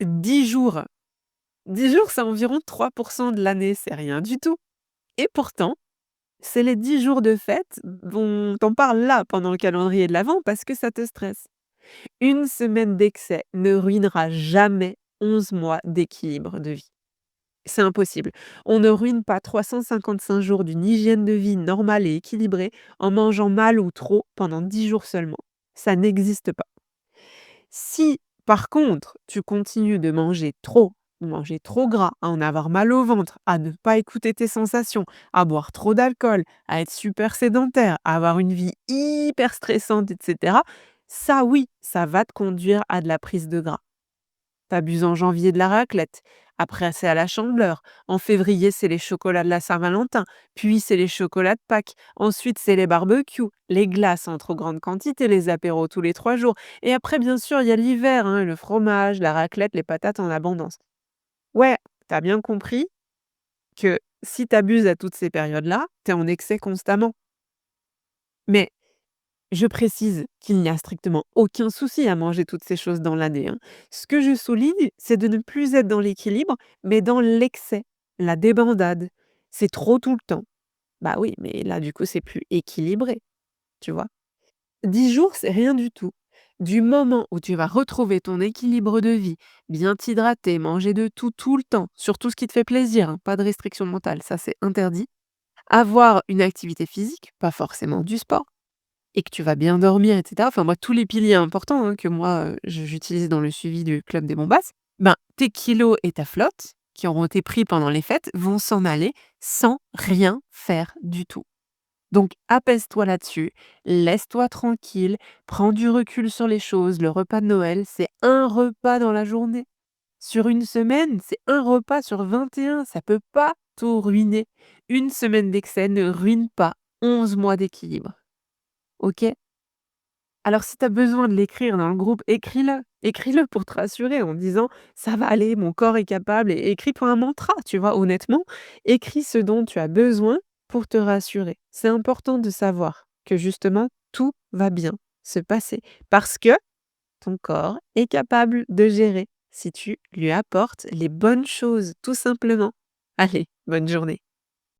10 jours. 10 jours, c'est environ 3 de l'année, c'est rien du tout et pourtant, c'est les 10 jours de fête dont on parle là, pendant le calendrier de l'avent, parce que ça te stresse. Une semaine d'excès ne ruinera jamais 11 mois d'équilibre de vie. C'est impossible. On ne ruine pas 355 jours d'une hygiène de vie normale et équilibrée en mangeant mal ou trop pendant 10 jours seulement. Ça n'existe pas. Si, par contre, tu continues de manger trop gras, à en avoir mal au ventre, à ne pas écouter tes sensations, à boire trop d'alcool, à être super sédentaire, à avoir une vie hyper stressante, et cetera, ça oui, ça va te conduire à de la prise de gras. Tu en janvier de la raclette, après c'est à la Chandeleur, en février c'est les chocolats de la Saint-Valentin, puis c'est les chocolats de Pâques, ensuite c'est les barbecues, les glaces en trop grande quantité, les apéros tous les 3 jours et après bien sûr il y a l'hiver, hein, le fromage, la raclette, les patates en abondance. Ouais, t'as bien compris que si t'abuses à toutes ces périodes-là, t'es en excès constamment. Mais je précise qu'il n'y a strictement aucun souci à manger toutes ces choses dans l'année, hein. Ce que je souligne, c'est de ne plus être dans l'équilibre, mais dans l'excès, la débandade. C'est trop tout le temps. Bah oui, mais là, du coup, c'est plus équilibré, tu vois? 10 jours, c'est rien du tout. Du moment où tu vas retrouver ton équilibre de vie, bien t'hydrater, manger de tout le temps, surtout ce qui te fait plaisir, hein, pas de restriction mentale, ça c'est interdit. Avoir une activité physique, pas forcément du sport et que tu vas bien dormir et cetera, enfin moi tous les piliers importants, hein, que moi, j'utilise dans le suivi du club des Bombasses, ben, tes kilos et ta flotte, qui auront été pris pendant les fêtes, vont s'en aller sans rien faire du tout. Donc apaise-toi là-dessus, laisse-toi tranquille, prends du recul sur les choses. Le repas de Noël, c'est un repas dans la journée. Sur une semaine, c'est un repas sur 21, ça peut pas tout ruiner. Une semaine d'excès ne ruine pas 11 mois d'équilibre, OK? Alors si tu as besoin de l'écrire dans le groupe, écris-le. Écris-le pour te rassurer en disant: «Ça va aller, mon corps est capable» et écris-toi un mantra, tu vois? Honnêtement, écris ce dont tu as besoin pour te rassurer. C'est important de savoir que justement tout va bien se passer parce que ton corps est capable de gérer si tu lui apportes les bonnes choses, tout simplement. Allez, bonne journée.